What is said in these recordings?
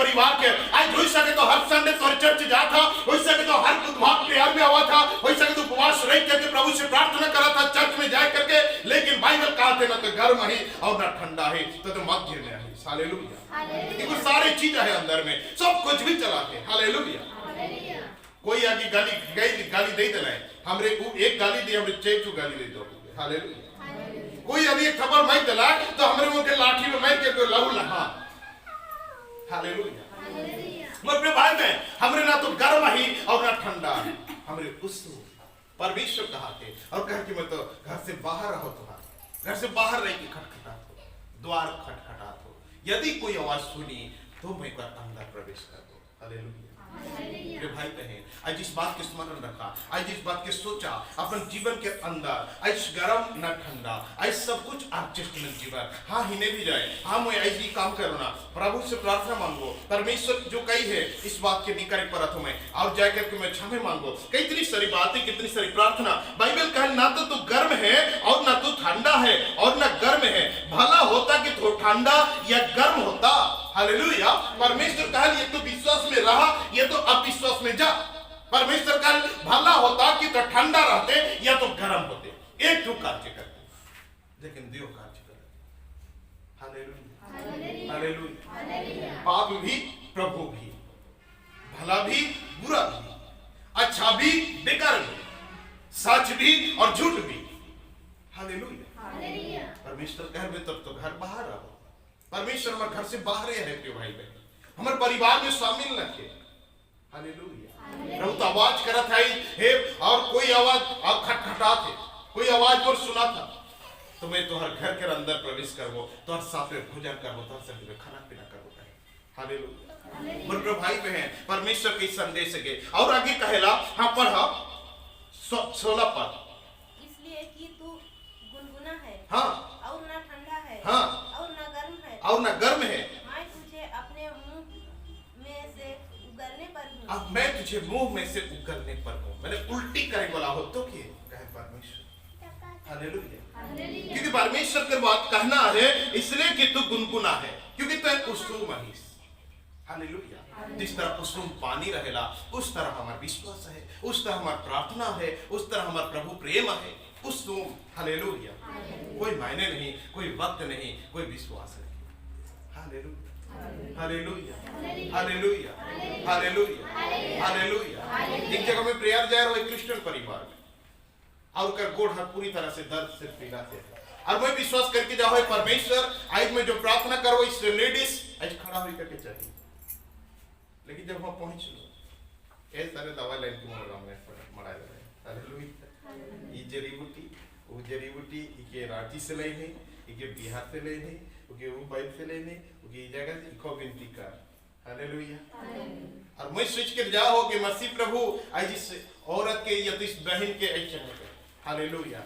परिवार के आज हो सके तो हर संडे तोर चर्च जा था, हो सके तो हर बुधवार प्रेयर में हुआ था, हो सके तो उपवास रह करके प्रभु से प्रार्थना करा था चर्च में जा करके, लेकिन बाइबल कहते ना तो गर्म है और ना ठंडा है, तो मध्य में है। हालेलुया। देखो सारी चीजें है अंदर में, सब कुछ भी चला के। हालेलुया। कोई आगे गाली दे देना है, हमरे एक गाली दी हमरे चेचू गाली दे दो। हालेलुया। कोई यदि एक खबर मार दिला तो हमरे मुंह के लाठी में मार के लहू लहा। हालेलुया। मेरे भाई में हमरे ना तो गर्म ही और ना ठंडा है, हमरे उस परमेश्वर कहा के और कह कि मैं तो घर से बाहर रहो, तुम्हारे घर से बाहर रह के खटखटात हो, द्वार खटखटात हो, यदि कोई आवाज सुनी तो मैं अंदर प्रवेश कर दो। हालेलुया। मेरे भाई बहन आज इस बात के स्मरण रखा, आज इस बात के सोचा अपन जीवन के अंदर, आज गरम न ठंडा, आज सब कुछ एडजस्टमेंट जीवन। हाँ ही नहीं भी जाए, हाँ मैं ऐसी काम करना, प्रभु से प्रार्थना मांगो, परमेश्वर जो कही है इस बात के निकट परत हूं मैं, और जाकर के मैं क्षमा मांगो। कितनी सारी बातें, कितनी सारी प्रार्थना। बाइबल कहे ना तो तू गर्म है और ना तू ठंडा है और ना गर्म है, भला होता कि तू ठंडा या गर्म होता। हालेलुया। परमेश्वर कहा ये तो विश्वास में रहा, ये तो अविश्वास में जा। परमेश्वर का भला होता कि तो ठंडा रहते या तो गर्म होते, एक ठो कार्य करते, लेकिन देव कार्य करते। हालेलुया। हालेलुया। पाप भी प्रभु भी, भला भी बुरा भी, अच्छा भी बेकार भी, सच भी और झूठ भी। हालेलुया। परमेश्वर घर में तब तो घर बाहर रहो, परमेश्वर हमारे घर से बाहर है प्रिय भाई बहन, हमारे परिवार में शामिल रखे। हालेलुया। प्रभु तो आवाज करा था हे, और कोई आवाज आप खटखटा थे, कोई आवाज और सुना था तो मैं तुम्हारे घर के अंदर प्रवेश करबो, तुम्हारे साथ में भोजन करबो, तुम्हारे साथ में खाना पीना करबो। हालेलुया। मेरे भाई बहन परमेश्वर के संदेश के और आगे कहेला, हाँ पढ़ा 16 पद, इसलिए कि तू गुनगुना है, हाँ और ना ठंडा है, हाँ और ना गर्म है, और ना गर्म है, मैं तुझे अपने मुंह में से उगलने पर हूँ। अब मैं तुझे मुंह में से उगलने पर हूँ, मैंने उल्टी करे वाला हो तो कि कहे परमेश्वर। हालेलुया। क्योंकि परमेश्वर की बात कहना है इसलिए कि तू गुनगुना है, क्योंकि तू कुसुम है। हालेलुया। जिस तरह कुसुम पानी रहेला उस तरह हमारा विश्वास है, उस तरह हमारी प्रार्थना है, उस तरह हमारा प्रभु प्रेम है। कुसुम। हालेलुया। कोई मायने नहीं, कोई वक्त नहीं, कोई विश्वास नहीं। Hallelujah. Hallelujah. Hallelujah. Hallelujah. Hallelujah. एक जगह में प्रेयर जा रहा है क्रिश्चियन परिवार में, और कर गोड़ हाथ पूरी तरह से दर्द से पीड़ाते हैं, और मैं विश्वास करके जाओ परमेश्वर आज मैं जो प्रार्थना करो इस लेडीज आज खड़ा होकर के चाहिए, लेकिन जब वहां पहुंच लो ऐसे सारे दवा लाइन की मरा रहे। हालेलुया। ये जड़ी बूटी वो जड़ी बूटी के रांची से ले नहीं, के बिहार से ले नहीं, के मुंबई से ले नहीं, के जगह से इको विनती कर। हालेलुया। और मैं सोच के जाओ कि मसीह प्रभु आज इस औरत के या तो इस बहन के ऐसे है। हालेलुया।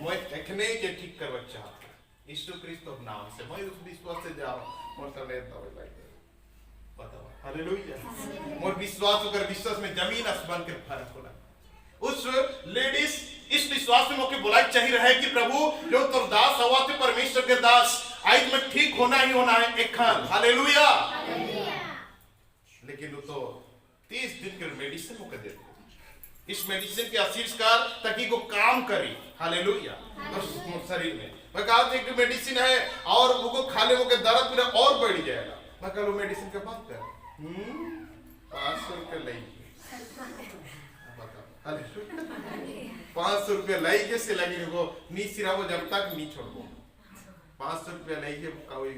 मैं देखने के ठीक कर चाहता यीशु क्रिस्त नाम से, मैं उस विश्वास से जाओ मतलब ले दवा लाइन बताओ। हालेलुया। मोर विश्वास कर विश्वास में जमीन आसमान के फर्क होला। उस लेडीज इस विश्वास में मौके बुलाई चाहिए रहे कि प्रभु जो तुम दास हवा थे परमेश्वर के दास, आज मैं ठीक होना ही होना है एक खान। हालेलुया। लेकिन वो तो 30 दिन के मेडिसिन मुझे देते, इस मेडिसिन के आशीर्वाद ताकि वो काम करे। हालेलुया। तो शरीर में मैं कहा था कि मेडिसिन है और वो खा ले वो के दर्द पूरा और बढ़ जाएगा। मैं कहा मेडिसिन का बात कर 500 रुपये लाई 500 रुपया लाई के से लगी वो नी सिरावो जब तक नी छोड़ो 500 रुपया लाई के कोई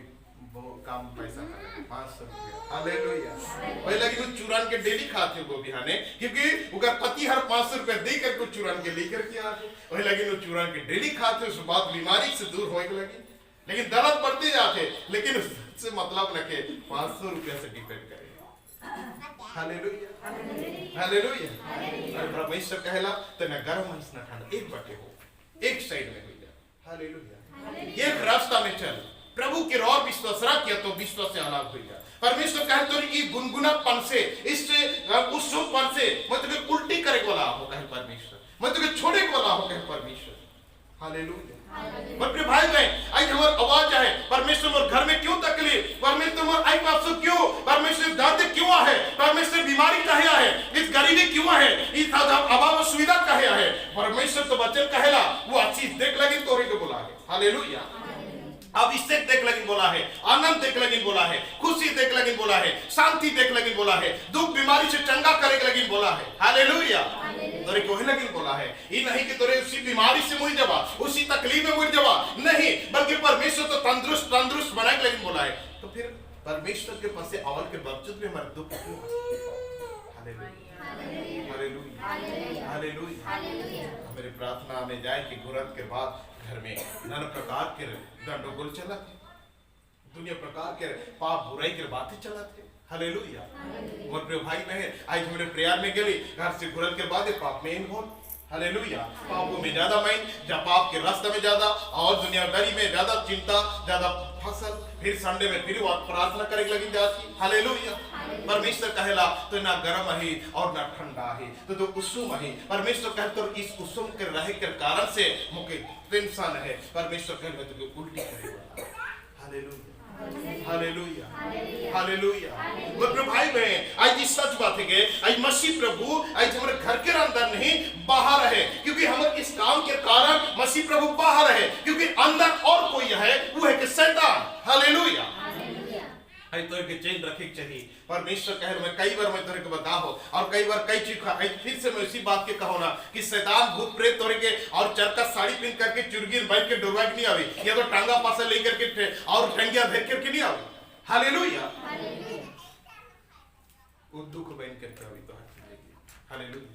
काम पैसा 500 रुपया। हालेलुया। वही लगी तो चूरन के डेली खाते हो बिहाने, क्योंकि उनका पति हर 500 रुपया दे करके चूरन के लेकर के आते, वही लगी तो चूरन के डेली खाते उस बात बीमारी से दूर होने लगी, लेकिन दर्द बढ़ते जाते, लेकिन उससे मतलब न के 500 रुपया से डिपेंड करे। हालेलुया। हालेलुया। और परमेश्वर कहला तो न गर्म है न ठंडा, एक बटे हो, एक साइड में हो जा। हालेलुया। एक रास्ता में चल, प्रभु के और विश्वास रख किया तो विश्वास से अलग हो जा। परमेश्वर कहे तो ये गुनगुनापन से, इससे उत्सुकपन से मैं तुझे उल्टी करे वाला हो कहे परमेश्वर, मैं तुझे छोड़े वाला हो कहे परमेश्वर। हालेलुया। मेरे भाई बहन आज हमारी आवाज है परमेश्वर मोर घर में क्यों तकलीफ, परमेश्वर मोर आई पास क्यों, परमेश्वर परमेश्वर तो वचन कहेला वो आशीष देख लगिन तोरे के बोला है। हालेलुया। अभिषेक देख लगिन बोला है, आनंद देख लगिन बोला है, खुशी देख लगिन बोला है, शांति देख लगिन बोला है, दुख बीमारी से चंगा करे लगिन बोला है। हालेलुया। तोरे कोहे लगिन बोला है, ये नहीं कि तोरे उसी बीमारी से मुड़ जावा, उसी तकलीफ में मुड़ जावा, नहीं, बल्कि परमेश्वर तो तंदुरुस्त बनाए लगिन बोला है। तो फिर परमेश्वर के पास से अवल के बावजूद भी हमारे दुख क्यों? हालेलुया। हालेलुया। मेरी प्रार्थना में जाए कि गुरत के बाद घर में नाना प्रकार के गंडगोल चला थे, दुनिया प्रकार के पाप बुराई के बातें चला थे। हालेलुया। मोर प्रिय भाई बहन, आज हमरे प्रेयर में गेली घर से गुरत के बाद पाप में इन्वॉल्व। हालेलुया। पापों में ज्यादा माइन, जब पाप के रास्ते में ज्यादा और दुनियादारी में ज्यादा चिंता, ज्यादा फसल, फिर संडे में फिर प्रार्थना करे लगी जाती। हालेलुया। परमेश्वर कहेला तो ना गर्म है और ना ठंडा है, तो कुसुम है। परमेश्वर कहे तो इस कुसुम के रहे के कारण से मुझे टेंशन है। परमेश्वर कहे तो उल्टी करेगा। हालेलुया। हालेलुया। हालेलुया। मेरे भाई बहन, आज इस सच बात है कि आज मसीह प्रभु आज हमारे घर के अंदर नहीं बाहर है, क्योंकि हमारे इस काम के कारण मसीह प्रभु बाहर है, क्योंकि अंदर और कोई है, वो है कि शैतान। हालेलुया। आई तोरे के चेन रखे चाहिए। परमेश्वर कह रहा, मैं कई बार मैं तोरे को बताओ और कई बार कई चीज फिर से मैं इसी बात के कहो ना कि शैतान भूत प्रेत तोरे के और चरका साड़ी पहन करके चुरगी बैठ के डोरवा के नहीं आवे, या तो टांगा पासा लेकर के और टंगिया घेर करके नहीं आवे। हालेलुया। वो दुख बन करके आवे तो हर जिंदगी। हालेलुया।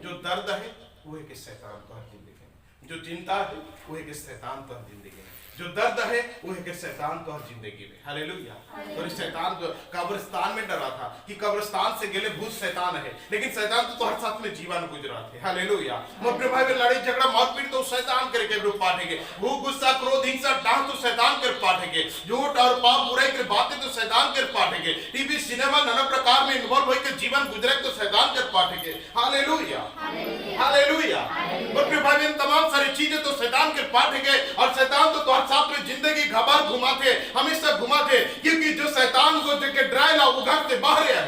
जो दर्द है वो है कि शैतान तो हर जिंदगी में, जो चिंता है वो है कि शैतान तो हर जिंदगी में, जो दर्द है वो है कि शैतान तो हर जिंदगी में। हालेलुया। और शैतान तो कब्रिस्तान में डरा था कि कब्रिस्तान से गेले भूत शैतान है, लेकिन शैतान तो हर साथ में जीवन गुजरा थे। हालेलुया। मोरे भाई में लड़ाई झगड़ा मारपीट तो शैतान करके रूप पाठेंगे, भूख गुस्सा क्रोध हिंसा डांट तो शैतान कर पाठेंगे, झूठ और पाप बुराई की बातें तो शैतान कर पाठेंगे, टीवी सिनेमा नाना प्रकार में इन्वॉल्व होकर जीवन गुजरे तो शैतान कर पाठेंगे। हालेलुया। हालेलुया। मोरे भाई में तमाम सारी चीजें तो शैतान कर पाठेंगे, और शैतान तो साथ में जिंदगी घबर घुमाते, हमेशा घुमाते, क्योंकि जो शैतान को जो ड्राइला वो घर से बाहर है।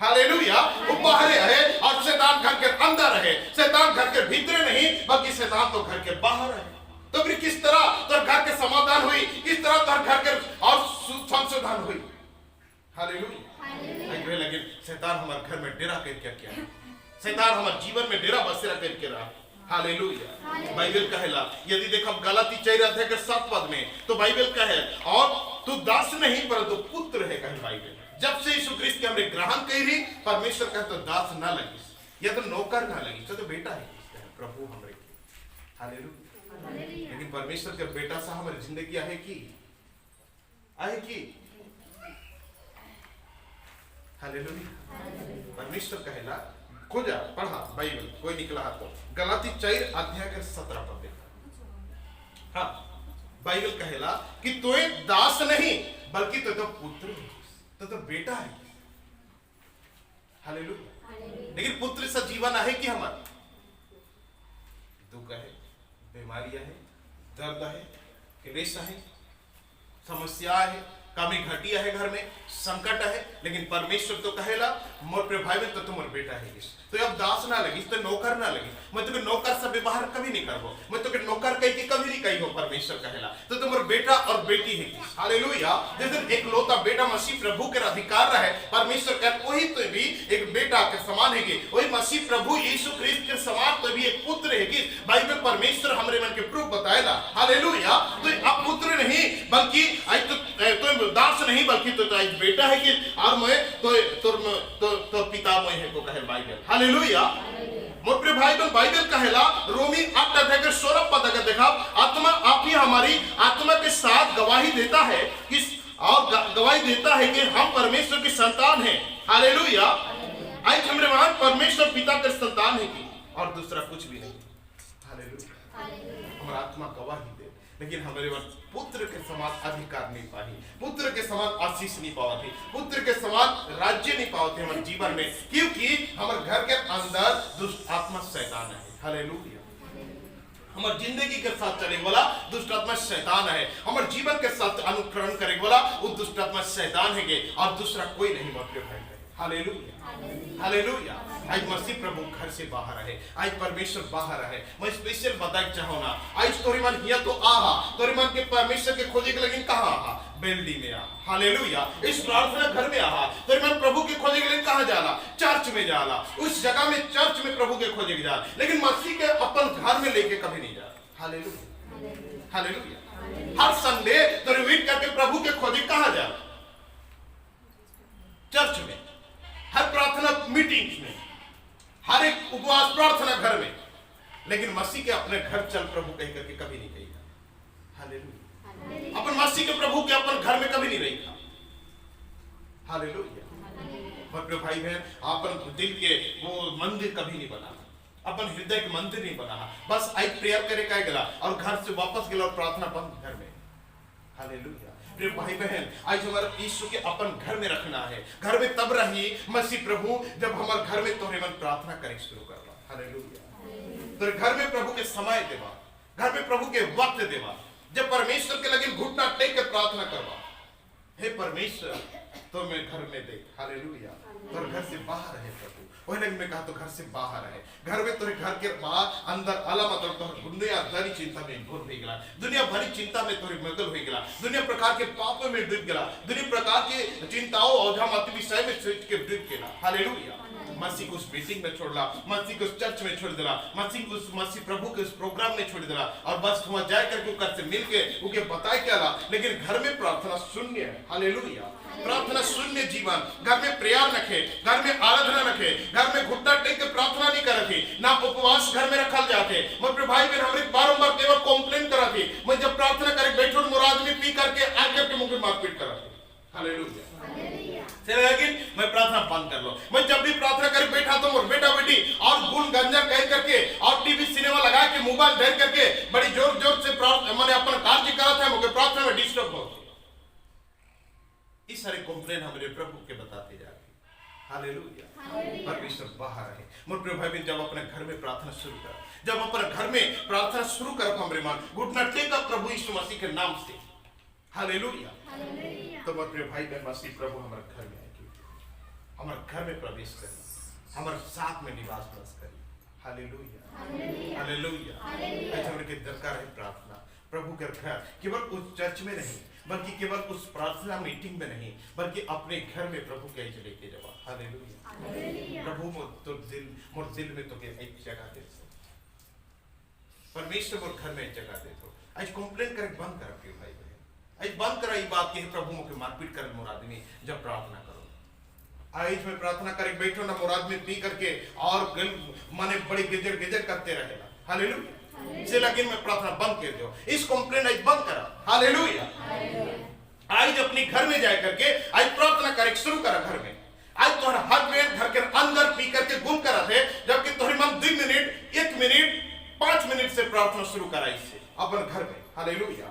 हालेलुया। वो बाहर है और शैतान घर के अंदर है। शैतान घर के भीतर नहीं, बल्कि शैतान तो घर के बाहर है। तो फिर किस तरह तो घर के समाधान हुई, किस तरह तो घर के और संशोधन हुई। हालेलुया। लेकिन शैतान हमारे घर में डेरा करके क्या है? शैतान हमारे जीवन में डेरा बसेरा करके रहा। हालेलुया। बाइबल कहेला, यदि देखो गलाती 4 अध्याय के 7 पद में, तो बाइबल कहे और तू दास नहीं परंतु पुत्र है। कहे बाइबल, जब से यीशु ख्रिस्त के हमने ग्रहण करी, परमेश्वर कहे तो दास ना लगिस, या तो नौकर ना लगिस, तो बेटा है प्रभु हमरे के। हालेलुया। लेकिन परमेश्वर के बेटा सा हमारी जिंदगी आहे की हालेलुया। परमेश्वर कहेला, खोजा पढ़ा बाइबल, कोई निकला तो गलाती 4 अध्याय के 17 पद देखा। हाँ, बाइबल कहेला कि तू एक दास नहीं बल्कि तू तो पुत्र है, तो बेटा है। हालेलुया। लेकिन पुत्र सा जीवन है कि हमारा दुख है, बीमारियां है, दर्द है, क्लेश है, समस्या है, कमी घटिया है, घर में संकट है, लेकिन परमेश्वर तो कहेला मोर प्रिय भाई में तो तुम बेटा है। तो अब दास ना लगी, तो नौकर ना लगी, मैं तुम्हें नौकर से व्यवहार कभी नहीं करबो, मैं तुम्हें नौकर कह के कभी नहीं कही हो। परमेश्वर कहेला तो तुम बेटा और बेटी है। हालेलुया। जैसे एक लौता बेटा मसीह प्रभु के अधिकार रहे, परमेश्वर कहे वही तो भी एक बेटा के समान है, वही मसीह प्रभु यीशु ख्रिस्त के समान तो भी एक पुत्र है। बाइबल परमेश्वर हमरे मन के प्रूफ बताएला। हालेलुया। तो अब पुत्र नहीं बल्कि तो दास नहीं बल्कि तो बेटा है कि और मैं तो पिता मैं है को कहे बाइबल। हालेलुया। मोर प्रिय बाइबल कहेला रोमी 8 अध्याय के 16 पद अगर देखा, आत्मा आप ही हमारी आत्मा के साथ गवाही देता है कि और गवाही देता है कि हम परमेश्वर की संतान हैं। हालेलुया। आज हमरे महान परमेश्वर पिता के संतान है कि और दूसरा कुछ भी नहीं। हालेलुया। हमारा आत्मा गवाही दे, लेकिन हमारे पुत्र के समान अधिकार नहीं पाई, पुत्र के समान आशीष नहीं पावती, पुत्र के समान राज्य नहीं पावते हमारे जीवन में, क्योंकि हमारे घर के अंदर दुष्ट आत्मा शैतान है। हालेलुया। हमारे जिंदगी के साथ चले वाला दुष्ट आत्मा शैतान है, हमारे जीवन के साथ अनुकरण करे वाला वो दुष्ट आत्मा शैतान है, और दूसरा कोई नहीं। मोर प्रिय भाई हालेलुया, हालेलुया। आज मसीह प्रभु घर से बाहर है, आज परमेश्वर बाहर है। मैं स्पेशल बताना चाहूँ ना, आज तोरी मन हिया तो आहा, तोरी मन के परमेश्वर के खोजे के लगिन कहाँ आहा? बेल्डी में आ, हालेलुया। इस प्रार्थना घर में आहा, तोरी मन प्रभु के खोजे के लगिन कहाँ जाला? चर्च में जाला, उस जगह में चर्च में प्रभु के खोजे के जा, लेकिन मसीह के अपन घर में लेके कभी नहीं जा। Hallelujah, hallelujah. हर संडे तो रिवीट करके प्रभु के खोजे कहाँ जा? चर्च में, हर प्रार्थना मीटिंग्स में, हर एक उपवास प्रार्थना घर में, लेकिन मसीह के अपने घर चल प्रभु कह करके कभी नहीं कही। हालेलुया। अपन मसीह के प्रभु के अपन घर में कभी नहीं रही था। हालेलुया। मेरे भाई बहन, अपन दिल के वो मंदिर कभी नहीं बना, अपन हृदय के मंदिर नहीं बना, बस आई प्रेयर करे का गला और घर से वापस गया और प्रार्थना बंद घर में। हालेलुया। प्रिय भाई बहन, आज हमारा यीशु के अपन घर में रखना है। घर में तब रही मसीह प्रभु जब हमारे घर में तोरे मन प्रार्थना करे शुरू करवा। हालेलुया। तो घर में प्रभु के समय देवा, घर में प्रभु के वक्त देवा, जब परमेश्वर के लगे घुटना टेक के प्रार्थना करवा, हे परमेश्वर तो मैं घर में दे। हालेलुया। तो घर से बाहर है प्रभु, वही लगे मैं कहा तो घर से बाहर है। घर में तोरे घर के बाहर अंदर अला मतलब तो दुनिया भरी चिंता में घोर हो गया, दुनिया भरी चिंता में तोरे मगल हो गया, दुनिया प्रकार के पापों में डूब गया, दुनिया प्रकार के चिंताओं और हम अति विषय में सोच के डूब गया। हालेलुया। मसीह को उस मीटिंग में छोड़ला, मसीह को उस चर्च में छोड़ दिला, मसीह प्रभु के उस प्रोग्राम में छोड़ दिला और बस वहां जाए करके उनसे मिलके उनके बताए क्या ला, लेकिन घर में प्रार्थना शून्य है। हालेलुया। प्रार्थना शून्य जीवन, घर में प्रेयर रखे, घर में आराधना रखे, घर में घुटना टेक के प्रार्थना नहीं कर रही, ना उपवास घर में रखल जाते। मेरे भाई बहन हमारे बारंबार केवल कंप्लेन करा थी, मैं जब प्रार्थना करे बैठो मोर आदमी पी करके आकर के मुझे मारपीट करा थी। हालेलुया। लेकिन मैं प्रार्थना बंद कर लो, मैं जब भी प्रार्थना कर बैठा तो मोर बेटा बेटी और गुण गंजा कह करके और टीवी सिनेमा लगा के मोबाइल धर करके बड़ी जोर जोर से मैंने अपना कार्य करा था, मुझे प्रार्थना में डिस्टर्ब हो। इस सारे कंप्लेन हमारे प्रभु के बताते जा रहे। हालेलुया। परमेश्वर बाहर है। मेरे भाई बहन, जब अपने घर में प्रार्थना शुरू कर, जब अपने घर में प्रार्थना शुरू कर हमारे मन घुटना टेका प्रभु यीशु मसीह के नाम से। हालेलुया। तो मेरे भाई बहन, मसीह प्रभु हमारे घर में आएगी, हमारे घर में प्रवेश करें, हमारे साथ में निवास बस करें। Hallelujah, hallelujah. आज हमारे दरकार है प्रार्थना प्रभु के घर, केवल उस चर्च में नहीं, बल्कि केवल उस प्रार्थना मीटिंग में नहीं, बल्कि अपने घर में प्रभु के ऐसे लेके जाओ। हालेलुया। प्रभु मोर दिल में तो एक जगह दे, परमेश्वर मोर घर में एक जगह दे। तो आज कंप्लेन करे बंद कर प्रिय भाई बहन, आज बंद करा ये बात कि प्रभु मुझे मारपीट कर मोर आदमी जब प्रार्थना करो। आज में प्रार्थना करे बैठो ना मोर आदमी पी करके और माने बड़ी गिजर गिजर करते रहेगा। हालेलुया। से लेकिन मैं प्रार्थना बंद कर दो, इस कंप्लेन आज बंद करा। हालेलुया। आज अपने घर में जाए करके आज प्रार्थना करे शुरू करा घर में। आज तोहरा हर वेल घर के अंदर पी करके गुम करा थे, जबकि तोहरे मन 2 मिनट 1 मिनट 5 मिनट से प्रार्थना शुरू करा इससे अपन घर में। हालेलुया।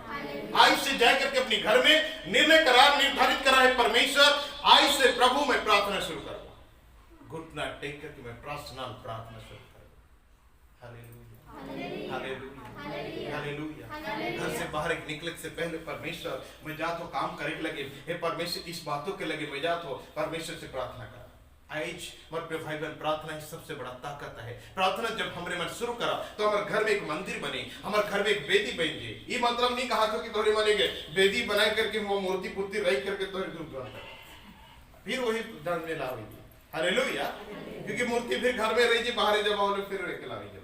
आज से जाए करके अपने घर में निर्णय करा, निर्धारित करा है परमेश्वर, आज से प्रभु में प्रार्थना शुरू करूंगा, घुटना टेक करके मैं पर्सनल प्रार्थना शुरू करूंगा। Hallelujah, hallelujah, hallelujah. घर से बाहर निकले से पहले परमेश्वर मैं जा तो काम करे लगे, हे परमेश्वर इस बातों के लगे मैं जा तो परमेश्वर से प्रार्थना करा। आज मेरे भाई बहन, प्रार्थना ही सबसे बड़ा ताकत है। प्रार्थना जब हमरे मन शुरू करा तो हमारे घर में एक मंदिर बने, हमारे घर में एक वेदी बन गई। ये मतलब नहीं कहा था कि तोरे मानेगे वेदी बना करके वो मूर्ति पुर्ति रख करके तोरे ग्रुप फिर वही धर्म में लाओगी। हालेलुया। क्योंकि मूर्ति फिर घर में रही, बाहर जब आओ फिर लेके लाओगी।